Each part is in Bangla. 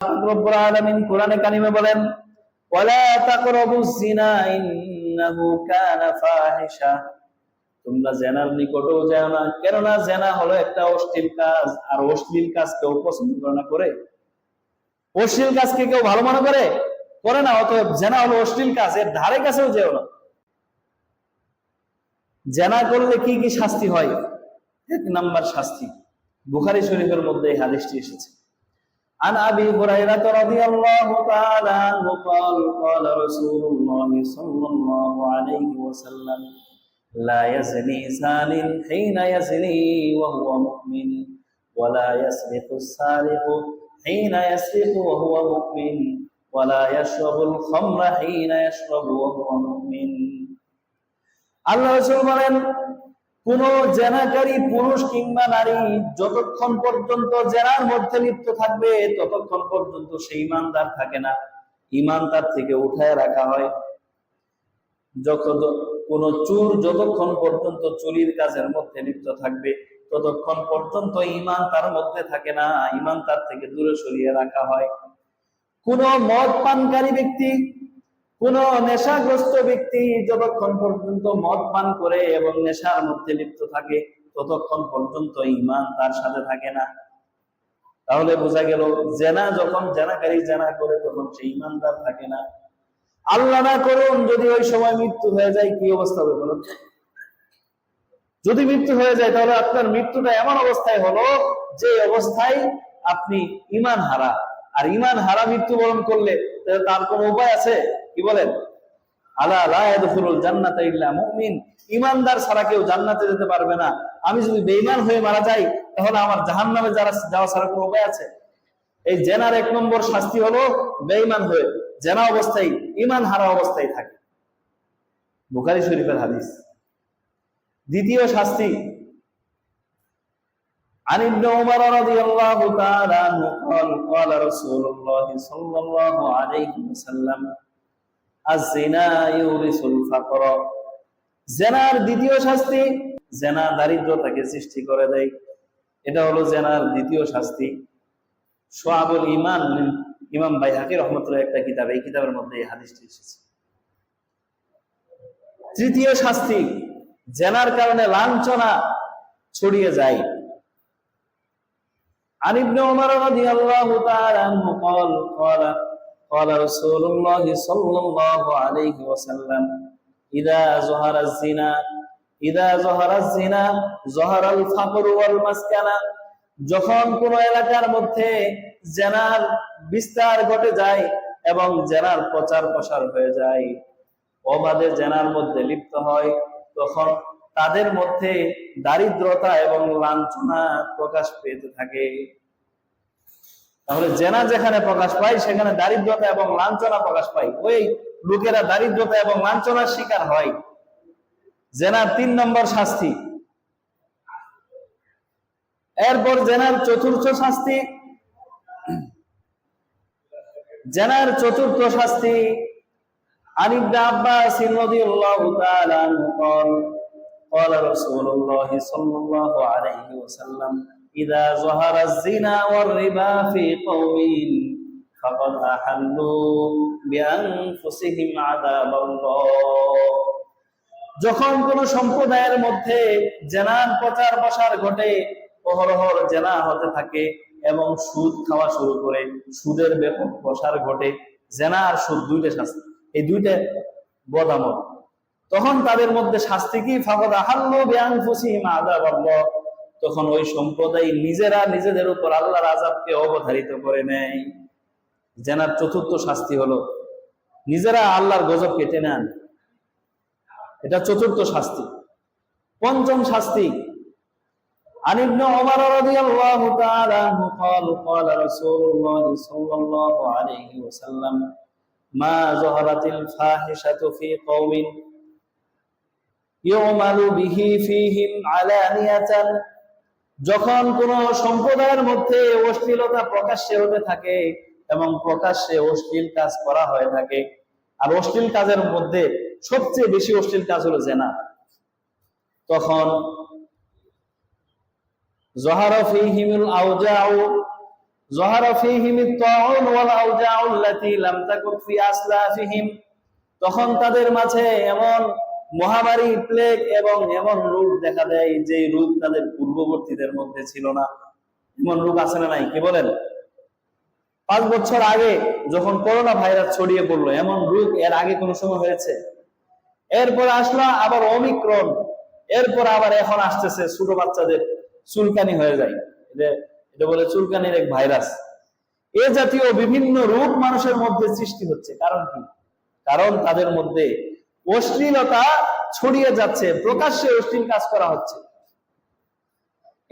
রব্বুল আলামিন কোরআনে কারিমে বলেন, ওয়ালা তাকরাবুজ জিনা ইন্নাহু কানা ফাহিশা, তোমরা জেনার নিকটেও যাও না, কেননা জেনা হলো একটা অশ্লীল কাজ, আর অশ্লীল কাজ কেউ পছন্দ করে না? করে? অশ্লীল কাজকে কেউ ভালো মনে করে? করে না। অতএব জেনা হলো অশ্লীল কাজ, এর ধারে কাছেও যেও না। জেনা করলে কি কি শাস্তি হয়? এক নাম্বার শাস্তি, বুখারী শরীফের মধ্যে এই হাদিসটি এসেছে। عن أبي هريرة رضي الله تعالى عنه قال قال رسول الله صلى الله عليه وسلم لا يزني زان حين يزني وهو مؤمن ولا يسرق السارق حين يسرق وهو مؤمن ولا يشرب الخمر حين يشرب وهو مؤمن। আল্লাহ রাসূল বলেন, কোন জেনাকারী পুরুষ কিংবা নারী যতক্ষণ পর্যন্ত জেনার মধ্যে লিপ্ত থাকবে ততক্ষণ পর্যন্ত সে ঈমানদার থাকে না, ঈমান তার থেকে উঠায় রাখা হয়। যখন কোন চোর যতক্ষণ পর্যন্ত চুরির কাজের মধ্যে লিপ্ত থাকবে ততক্ষণ পর্যন্ত ঈমান তার মধ্যে থাকে না, ঈমান তার থেকে দূরে সরিয়ে রাখা হয়। কোন মদ পানকারী ব্যক্তি, কোন নেশাগ্রস্ত ব্যক্তি যতক্ষণ পর্যন্ত মদ পান করে এবং নেশার মধ্যে লিপ্ত থাকে ততক্ষণ পর্যন্ত ঈমান তার সাথে থাকে না। তাহলে বোঝা গেল, জেনা যখন জেনাকারী জেনা করে তখন সে ঈমানদার থাকে না। আল্লাহ না করুন যদি ওই সময় মৃত্যু হয়ে যায়, কি অবস্থা হবে বলুন? যদি মৃত্যু হয়ে যায় তাহলে আপনার মৃত্যুটা এমন অবস্থায় হলো যে অবস্থায় আপনি ঈমান হারা। আর ঈমান হারা মৃত্যুবরণ করলে তার কোন উপায় আছে? কি বলেন? আলা লা ইয়াদখুলুল জান্নাতা ইল্লা মুমিন, ঈমানদার ছাড়া কেউ জান্নাতে যেতে পারবে না। আমি যদি বেঈমান হয়ে মারা যাই তাহলে আমার জাহান্নামে যাওয়া ছাড়া কোনো উপায় আছে? এই জেনার এক নম্বর শাস্তি হলো বেঈমান হয়ে জেনা অবস্থায় ঈমান হারা অবস্থায় থাকে। বুখারী শরীফের হাদিস। দ্বিতীয় শাস্তি, عن ابن عمر رضي الله تعالى عنه قال قال رسول الله صلى الله عليه وسلم الزنا يورث الفقر। জেনার দ্বিতীয় শাস্তি, জেনা দারিদ্রতাকে সৃষ্টি করে দেয়। এটা হলো জেনার দ্বিতীয় শাস্তি। শুআবুল ঈমান, ইমাম বাইহাকী রাহমাতুল্লাহ একটা কিতাব, এই কিতাবের মধ্যে এই হাদিসটি এসেছে। তৃতীয় শাস্তি, জেনার কারণে লাঞ্ছনা ছড়িয়ে যায়। عن ابن عمر رضي الله تعالى عنه قال قال رسول الله صلى الله عليه وسلم إذا ظهر الزنا ظهر الفقر والمسكنة। যখন কোন এলাকার মধ্যে জেনার বিস্তার ঘটে যায় এবং জেনার প্রচার প্রসার হয়ে যায়, অবাধে জেনার মধ্যে লিপ্ত হয়, তখন তাদের মধ্যে দারিদ্রতা এবং লাঞ্ছনা প্রকাশ পেতে থাকে। তাহলে জেনা যেখানে প্রকাশ পায় সেখানে দারিদ্রতা এবং লাঞ্ছনা প্রকাশ পায়, ওই লোকেরা দারিদ্রতা এবং লাঞ্ছনার শিকার হয়। জেনার 3 নম্বর শাস্তি। এরপর জেনার চতুর্থ শাস্তি, জেনার চতুর্থ শাস্তি عن ابن عباس رضي الله تعالى عنه قال رسول الله صلى الله عليه وسلم إذا ظهر الزنا والربا في قوم فقد أحلوا بأنفسهم عذاب الله। যখন কোন সম্প্রদায়ের মধ্যে জেনার প্রচার প্রসার ঘটে, অহরহ জেনা হতে থাকে এবং সুদ খাওয়া শুরু করে, সুদের ব্যাপক প্রসার ঘটে, জেনা আর সুদ দুইটা শাস্তি, এই দুইটা বদামত, তখন তাদের মধ্যে শাস্তি কি? ফাকাদ আহাল্লু বিআনফুসিহিম আযাবাল্লাহ। তখন ওই সম্প্রদায় নিজেরা নিজেদের উপর আল্লাহর আযাবকে অবধারিত করে নেয়। জেনার চতুর্থ শাস্তি হলো নিজেরা আল্লাহর গজবকে টেনে আনে, এটা চতুর্থ শাস্তি। পঞ্চম শাস্তি, عن ابن عمر رضي الله تعالى عنه قال رسول الله صلى الله عليه وسلم ما ظهرت الفاحشة في قوم يعمل به فيهم علانية। যখন কোন সম্প্রদায়ের মধ্যে অশ্লীলতা প্রকাশ্যে হতে থাকে এবং প্রকাশ্যে অশ্লীল কাজ করা হয়ে থাকে, আর অশ্লীল কাজের মধ্যে সবচেয়ে বেশি অশ্লীল কাজ হলো জেনা, তখন যহারা ফীহিমুল আওজাউ যাহারা ফীহিম আত-তাউন ওয়াল আওজাউ আল্লাতী লাম তাকুন ফি আসলাফিহিম, তখন তাদের মাঝে এমন মহামারী, প্লেগ এবং এমন রোগ দেখা দেয় যে রোগ তাদের পূর্ববর্তীদের মধ্যে ছিল না। এমন রোগ আছে না নাই? কি বলেন? 5 বছর আগে যখন করোনা ভাইরাস ছড়িয়ে পড়লো, এমন রোগ এর আগে কোনো সময় হয়েছে? এরপর আসলো আবার ওমিক্রন, এরপর আবার এখন আসতেছে ছোট বাচ্চাদের চুলকানি হয়ে যায়, এটা বলে চুলকানির এক ভাইরাস। এ জাতীয় বিভিন্ন রোগ মানুষের মধ্যে সৃষ্টি হচ্ছে। কারণ কি? কারণ তাদের মধ্যে অশ্লীলতা ছড়িয়ে যাচ্ছে, প্রকাশ্যে অশ্লীল কাজ করা হচ্ছে।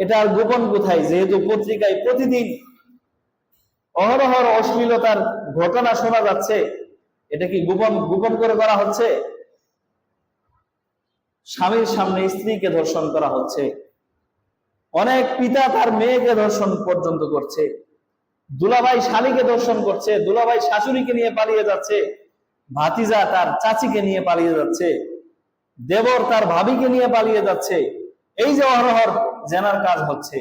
এটা আর গোপন কোথায়? যেহেতু পত্রিকায় প্রতিদিন অহরহর অশ্লীলতার ঘটনা শোনা যাচ্ছে, এটা কি গোপন গোপন করে করা হচ্ছে? স্বামীর সামনে স্ত্রীকে ধর্ষণ করা হচ্ছে, অনেক পিতা তার মেয়েকে ধর্ষণ পর্যন্ত করছে, দুলাভাই শালীকে ধর্ষণ করছে, দুলাভাই শাশুড়িকে নিয়ে পালিয়ে যাচ্ছে, ভাতিজা তার চাচিকে নিয়ে পালিয়ে যাচ্ছে, দেবর তার ভাবিকে নিয়ে পালিয়ে যাচ্ছে। এই যে অহরহর জেনার কাজ হচ্ছে,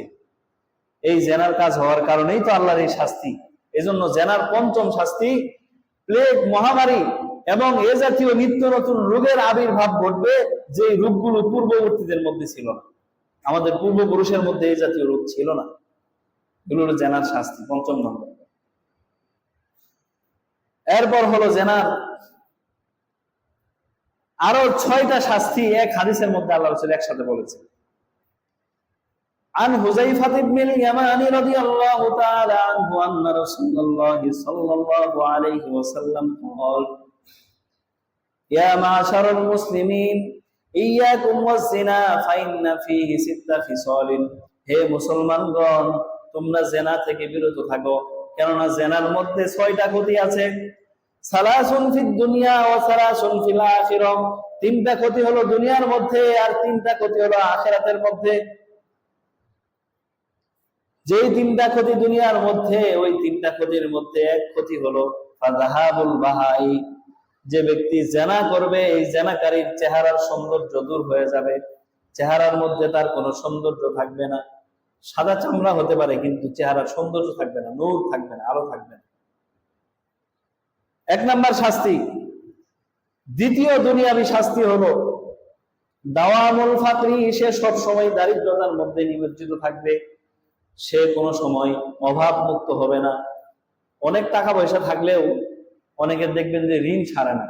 এই জেনার কাজ হওয়ার কারণেই তো আল্লাহর এই শাস্তি। এজন্য জেনার পঞ্চম শাস্তি প্লেগ, মহামারী এবং এ জাতীয় নিত্য নতুন রোগের আবির্ভাব ঘটবে, যে রোগগুলো পূর্ববর্তীদের মধ্যে ছিল না। আমাদের পূর্বপুরুষের মধ্যে এই জাতীয় রোগ ছিল না। এগুলো জেনার শাস্তি, পঞ্চম নম্বর। এরপর হলো জেনার আরো 6টা শাস্তি এক হাদিসের মধ্যে আল্লাহ রাসূল একসাথে বলেছেন। عن حذيفة بن اليمان رضي الله تعالى عنه أن رسول الله صلى الله عليه وسلم قال يا معشر المسلمين إياكم والزنا فإن فيه 6 خصال। হে মুসলমানগণ, তোমরা জেনা থেকে বিরত থাকো, কেননা জেনার মধ্যে 6টা ক্ষতি আছে। সালাসুন ফিদ দুনিয়া ওয়া সালাসুন ফিল আখিরাহ, 3টা ক্ষতি হলো দুনিয়ার মধ্যে আর 3টা ক্ষতি হলো আখিরাতের মধ্যে। যেই 3টা ক্ষতি দুনিয়ার মধ্যে, ওই 3টা ক্ষতির মধ্যে এক ক্ষতি হলো ফাযাহাবুল বাহাই, যে ব্যক্তি জেনা করবে এই জেনাকারীর চেহারার সৌন্দর্য দূর হয়ে যাবে, চেহারার মধ্যে তার কোনো সৌন্দর্য থাকবে না। সাদা চামড়া হতে পারে কিন্তু চেহারার সৌন্দর্য থাকবে না, নূর থাকবে না, আলো থাকবে না। 1 নাম্বার শাস্তি। দ্বিতীয় দুনিয়াবী শাস্তি হলো দাওয়ামুল ফাকরি, সে সব সময় দারিদ্রতার মধ্যে নিমজ্জিত থাকবে, সে কোনো সময় অভাব মুক্ত হবে না। অনেক টাকা পয়সা থাকলেও অনেকের দেখবেন যে ঋণ ছাড়ে না,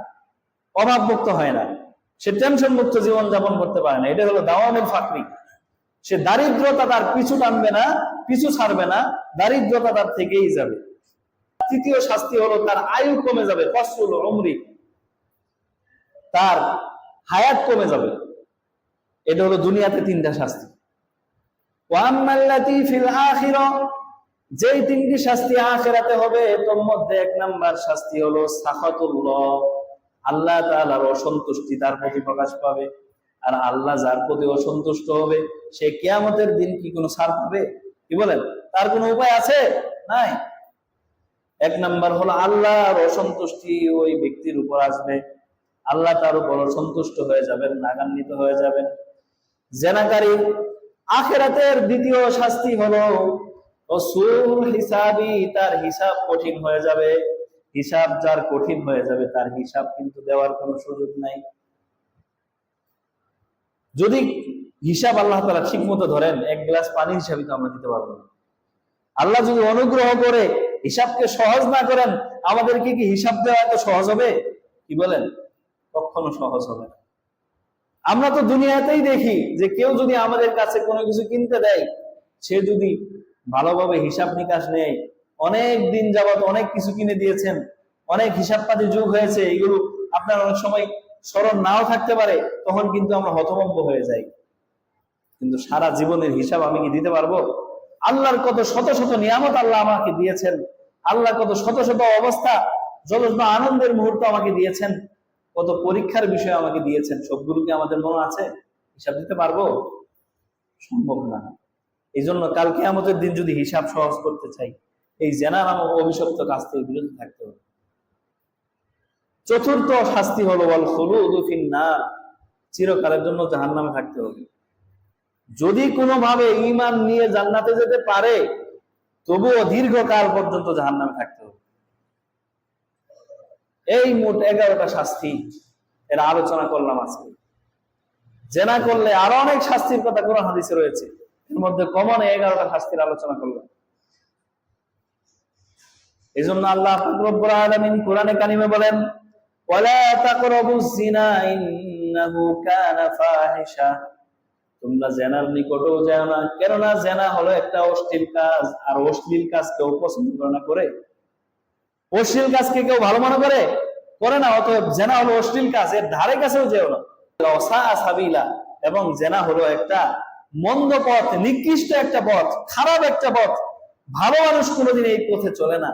অভাব মুক্ত হয় না, সে টেনশন মুক্ত জীবন যাপন করতে পারে না। এটা হলো দাওয়ামুল ফাকরি। সে দারিদ্রতা তার পিছু টানবে না, পিছু ছাড়বে না, দারিদ্রতা তার থেকেই যাবে। তৃতীয় শাস্তি হলো তার আয়ু কমে যাবে, কসরুল উমরি, তার হায়াত কমে যাবে। এটা হলো দুনিয়াতে 3টা শাস্তি। ওয়াম্মাল্লাতী ফিল আখিরাহ, যেই 3টি শাস্তি আখিরাতে হবে, তোর মধ্যে 1 নাম্বার শাস্তি হলো সাখাতুল্লাহ, আল্লাহ তাআলার অসন্তুষ্টি তার প্রতি প্রকাশ পাবে। আর আল্লাহ যার প্রতি অসন্তুষ্ট হবে, সে কিয়ামতের দিন কি কোনো ছাড় পাবে? কি বলেন? তার কোনো উপায় আছে? নাই। 1 নাম্বার হলো আল্লাহর অসন্তুষ্টি ওই ব্যক্তির উপর আসবে, আল্লাহ তার উপর অসন্তুষ্ট হয়ে যাবেন, রাগান্বিত হয়ে যাবেন। জেনাকারী আখিরাতের দ্বিতীয় শাস্তি হলো সুউল হিসাবি, তার হিসাব কঠিন হয়ে যাবে। হিসাব যার কঠিন হয়ে যাবে, তার হিসাব কিন্তু দেওয়ার কোনো সুযোগ নাই। যদি হিসাব আল্লাহ তাআলা ঠিক মতো ধরেন, 1 গ্লাস পানি হিসাবই তো আমরা দিতে পারবো না। আল্লাহ যদি অনুগ্রহ করে হিসাবকে সহজ না করেন, আমাদেরকে কি হিসাব দেওয়া এত সহজ হবে? কি বলেন? কখনো সহজ হবে না। আমরা তো দুনিয়াতেই দেখি যে কেউ যদি আমাদের কাছে কোনো কিছু কিনতে দেয়, সে যদি ভালোভাবে হিসাব নিকাশ নেয়, অনেক দিন যাবত অনেক কিছু কিনে দিয়েছেন, অনেক হিসাবপাতি যুগ হয়েছে, এগুলো আপনার অনেক সময় স্মরণ নাও থাকতে পারে, তখন কিন্তু আমরা হতভম্ব হয়ে যাই। কিন্তু সারা জীবনের হিসাব আমি কি দিতে পারবো? আল্লাহর কত শত শত নিয়ামত আল্লাহ আমাকে দিয়েছেন, আল্লাহ কত শত শত অবস্থা, যত আনন্দের মুহূর্ত আমাকে দিয়েছেন, কত পরীক্ষার বিষয় আমাকে দিয়েছেন, সবগুলো কি আমাদের মনে আছে? হিসাব দিতে পারবো? সম্ভব না। এই জন্য কাল কিয়ামতের দিন যদি হিসাব সহজ করতে চাই, এই জেনা নামক অভিশপ্ত কাজ থেকে বিরত থাকতে হবে। চতুর্থ শাস্তি হলো ওয়াল খুলুদু ফিন নার, চিরকালের জন্য জাহান্নামে থাকতে হবে। যদি কোনোভাবে ঈমান নিয়ে জান্নাতে যেতে পারে, তবুও দীর্ঘকাল পর্যন্ত জাহান্নামে থাকতে হবে। এই মোট 11টা শাস্তি এর আলোচনা করলাম আজকে। জেনা করলে আরো অনেক শাস্তির কথা কোরআন হাদিসে রয়েছে, এর মধ্যে কমন 11টা শাস্তির আলোচনা করলাম। এই জন্য আল্লাহ পাক রব্বুল আলামিন কোরআনে কারিমে বলেন, ওয়ালা তাকরাবুজ জিনা ইন্নাহু কানা ফাহিশা, তোমরা জেনার নিকটেও যাও না, কেননা জেনা হলো একটা অশ্লীল কাজ, আর অশ্লীল কাজ কেউ পছন্দ করে না। করে অশ্লীল কাজকে কেউ ভালো মনে করে? করে না। অতএব জেনা হলো অশ্লীল কাজ, এর ধারে কাছেও যেও না। সাবিলা, এবং জেনা হলো একটা মন্দ পথ, নিকৃষ্ট একটা পথ, খারাপ একটা পথ। ভালো মানুষ কোনোদিন এই পথে চলে না।